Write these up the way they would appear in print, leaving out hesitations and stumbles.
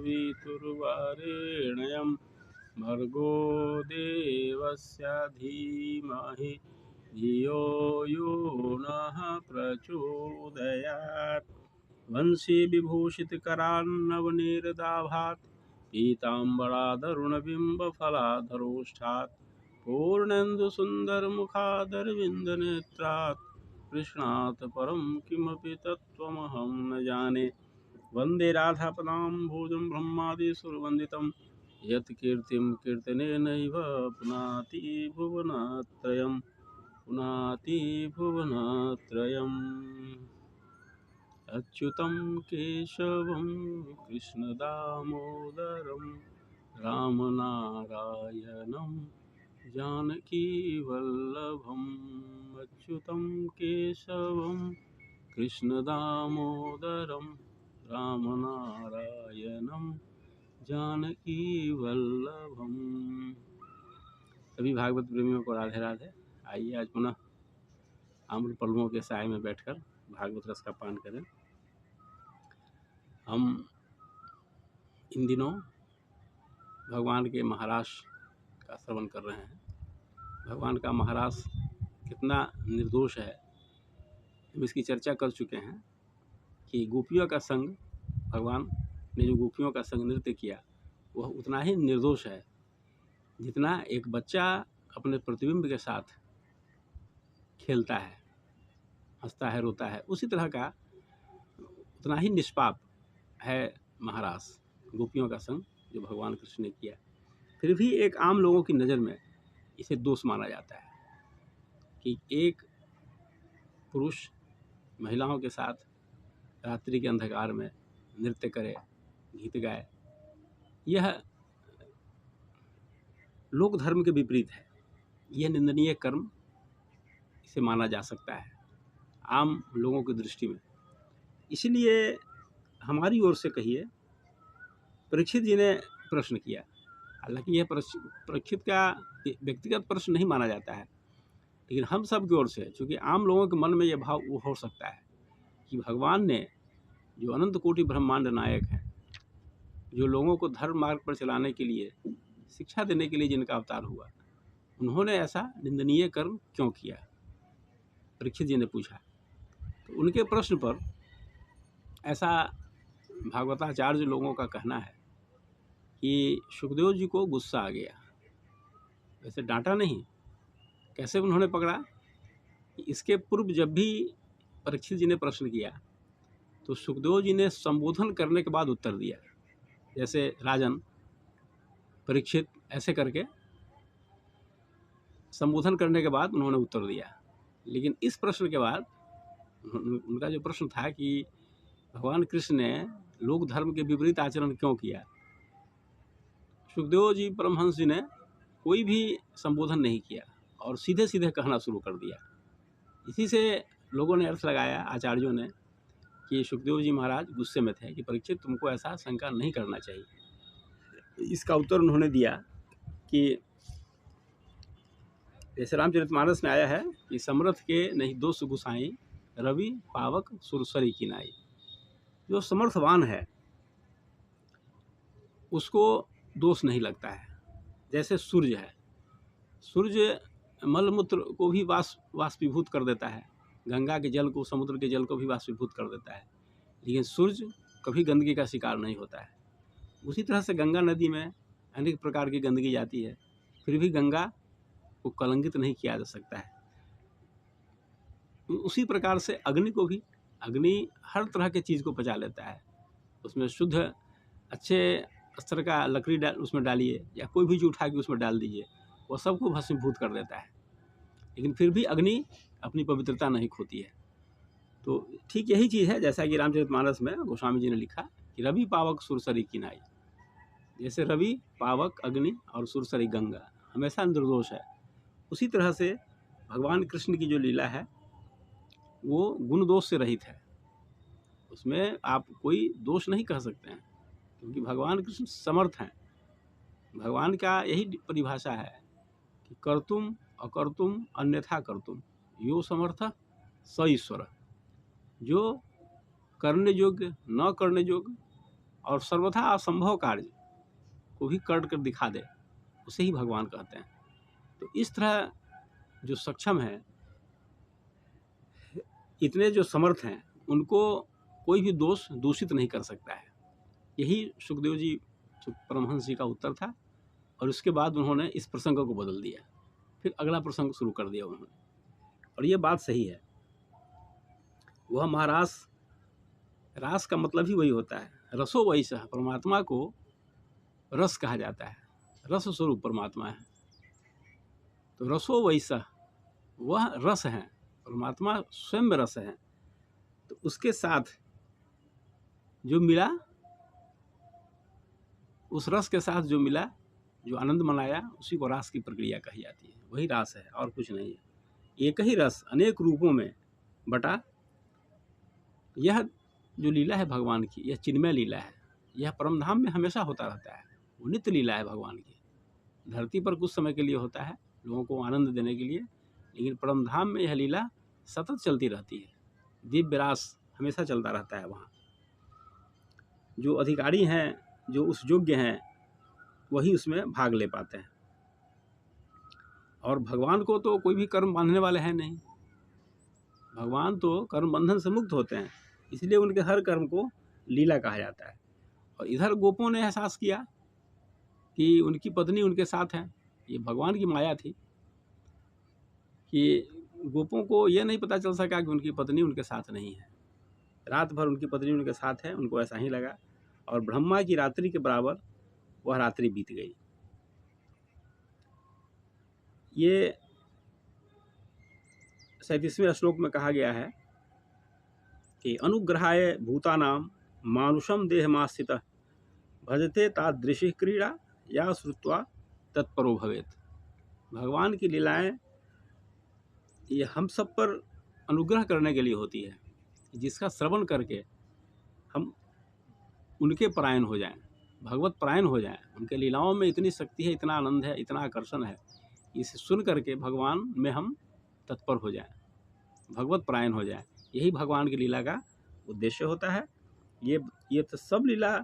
सवितुर्वरेण्यं भर्गो देवस्य धीमहि धियो यो नः प्रचोदयात्। वंशी विभूषितकरान्नवनीरदाभात् पीताम्बरादरुणबिम्बफलाधरोष्ठात् पूर्णेन्दुसुन्दरमुखादरविन्दनेत्रात् कृष्णात् परं किमपि तत्त्वमहं न जाने। वन्दे राधापदाम्भोजं ब्रह्मादिसुरवन्दितं यत्कीर्तिं कीर्तनेनैव पुनाति भुवनत्रयं पुनाति भुवनत्रयम्। अच्युतं केशवं कृष्णदामोदरं रामनारायणं जानकीवल्लभम्। अच्युतं केशवं कृष्णदामोदरं रामनारायणं जानकीवल्लभम्। सभी भागवत प्रेमियों को राधे राधे। आइए आज पुनः आम्र पल्लवों के साय में बैठकर भागवत रस का पान करें। हम इन दिनों भगवान के महारास का श्रवण कर रहे हैं। भगवान का महारास कितना निर्दोष है, हम इसकी चर्चा कर चुके हैं कि गोपियों का संग, भगवान ने जो गोपियों का संग नृत्य किया वह उतना ही निर्दोष है जितना एक बच्चा अपने प्रतिबिंब के साथ खेलता है, हंसता है, रोता है, उसी तरह का उतना ही निष्पाप है महारास, गोपियों का संग जो भगवान कृष्ण ने किया। फिर भी एक आम लोगों की नज़र में इसे दोष माना जाता है कि एक पुरुष महिलाओं के साथ रात्रि के अंधकार में नृत्य करे, गीत गाए। यह लोक धर्म के विपरीत है, यह निंदनीय कर्म इसे माना जा सकता है आम लोगों की दृष्टि में। इसलिए हमारी ओर से कहिए, परीक्षित जी ने प्रश्न किया। हालांकि यह परीक्षित का व्यक्तिगत प्रश्न नहीं माना जाता है, लेकिन हम सब की ओर से, चूँकि आम लोगों के मन में यह भाव वो हो सकता है कि भगवान ने जो अनंत कोटि ब्रह्मांड नायक हैं, जो लोगों को धर्म मार्ग पर चलाने के लिए, शिक्षा देने के लिए जिनका अवतार हुआ, उन्होंने ऐसा निंदनीय कर्म क्यों किया, परीक्षित जी ने पूछा। तो उनके प्रश्न पर ऐसा भागवताचार्य लोगों का कहना है कि सुखदेव जी को गुस्सा आ गया। वैसे डांटा नहीं, कैसे उन्होंने पकड़ा कि इसके पूर्व जब भी परीक्षित जी ने प्रश्न किया तो सुखदेव जी ने संबोधन करने के बाद उत्तर दिया। जैसे राजन, परीक्षित, ऐसे करके संबोधन करने के बाद उन्होंने उत्तर दिया। लेकिन इस प्रश्न के बाद उनका जो प्रश्न था कि भगवान कृष्ण ने लोक धर्म के विपरीत आचरण क्यों किया, सुखदेव जी परमहंस जी ने कोई भी संबोधन नहीं किया और सीधे सीधे कहना शुरू कर दिया। इसी से लोगों ने अर्थ लगाया, आचार्यों ने, कि सुखदेव जी महाराज गुस्से में थे कि परीक्षित तुमको ऐसा शंका नहीं करना चाहिए। इसका उत्तर उन्होंने दिया कि जैसे रामचरितमानस में आया है कि समर्थ के नहीं दोष गुसाई, रवि पावक सुरसरी की नाई। जो समर्थवान है उसको दोष नहीं लगता है। जैसे सूर्य है, सूर्य मलमूत्र को भी वाष्पीभूत कर देता है, गंगा के जल को, समुद्र के जल को भी वाष्पीभूत कर देता है, लेकिन सूर्य कभी गंदगी का शिकार नहीं होता है। उसी तरह से गंगा नदी में अनेक प्रकार की गंदगी जाती है, फिर भी गंगा को कलंकित नहीं किया जा सकता है। उसी प्रकार से अग्नि को भी, अग्नि हर तरह के चीज़ को पचा लेता है। उसमें शुद्ध अच्छे स्तर का लकड़ी उसमें डालिए या कोई भी चीज़ उठा के उसमें डाल दीजिए, वह सबको भस्मीभूत कर देता है, लेकिन फिर भी अग्नि अपनी पवित्रता नहीं खोती है। तो ठीक यही चीज़ है, जैसा कि रामचरितमानस में गोस्वामी जी ने लिखा कि रवि पावक सुरसरी की नाई। जैसे रवि, पावक अग्नि और सुरसरी गंगा हमेशा निर्दोष है, उसी तरह से भगवान कृष्ण की जो लीला है वो गुण दोष से रहित है। उसमें आप कोई दोष नहीं कह सकते हैं, क्योंकि भगवान कृष्ण समर्थ हैं। भगवान का यही परिभाषा है कि कर्तुम अकर्तुम अन्यथा कर्तुम यो समर्थ स ईश्वर। जो करने योग्य, न करने योग्य और सर्वथा असंभव कार्य को भी कर दिखा दे, उसे ही भगवान कहते हैं। तो इस तरह जो सक्षम है, इतने जो समर्थ हैं, उनको कोई भी दोष दूषित नहीं कर सकता है। यही सुखदेव जी परमहंस जी का उत्तर था। और उसके बाद उन्होंने इस प्रसंग को बदल दिया, फिर अगला प्रसंग शुरू कर दिया उन्होंने। और ये बात सही है। वह महारास, रास का मतलब ही वही होता है, रसो वैसा। परमात्मा को रस कहा जाता है, रस स्वरूप परमात्मा है। तो रसो वैसा, वह रस है, परमात्मा स्वयं रस है। तो उसके साथ जो मिला, उस रस के साथ जो मिला, जो आनंद मनाया, उसी को रास की प्रक्रिया कही जाती है। वही रास है और कुछ नहीं है। एक ही रस अनेक रूपों में बटा। यह जो लीला है भगवान की, यह चिन्मय लीला है। यह परमधाम में हमेशा होता रहता है। वो नित्य लीला है भगवान की। धरती पर कुछ समय के लिए होता है, लोगों को आनंद देने के लिए, लेकिन परमधाम में यह लीला सतत चलती रहती है। दिव्य रास हमेशा चलता रहता है वहाँ। जो अधिकारी हैं, जो उस योग्य हैं, वही उसमें भाग ले पाते हैं। और भगवान को तो कोई भी कर्म बांधने वाले हैं नहीं। भगवान तो कर्म बंधन से मुक्त होते हैं, इसलिए उनके हर कर्म को लीला कहा जाता है। और इधर गोपों ने एहसास किया कि उनकी पत्नी उनके साथ है। ये भगवान की माया थी कि गोपों को ये नहीं पता चल सका कि उनकी पत्नी उनके साथ नहीं है। रात भर उनकी पत्नी उनके साथ है, उनको ऐसा ही लगा। और ब्रह्मा की रात्रि के बराबर वह रात्रि बीत गई। ये 37वें श्लोक में कहा गया है कि अनुग्रहाय भूतानां मानुषम देहमास्थितः भजते तादृशी क्रीड़ा या श्रुत्वा तत्परो भवेत। भगवान की लीलाएं ये हम सब पर अनुग्रह करने के लिए होती है, जिसका श्रवण करके हम उनके परायण हो जाएं, भगवत परायण हो जाएं। उनके लीलाओं में इतनी शक्ति है, इतना आनंद है, इतना आकर्षण है, इसे सुन करके भगवान में हम तत्पर हो जाएं, भगवत परायण हो जाएं। यही भगवान की लीला का उद्देश्य होता है। ये तो सब लीला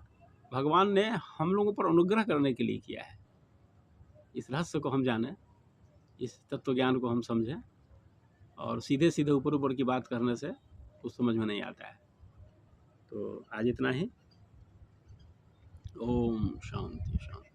भगवान ने हम लोगों पर अनुग्रह करने के लिए किया है। इस रहस्य को हम जानें, इस तत्व ज्ञान को हम समझें। और सीधे सीधे ऊपर ऊपर की बात करने से कुछ समझ में नहीं आता है। तो आज इतना ही। ओम शांति शांति।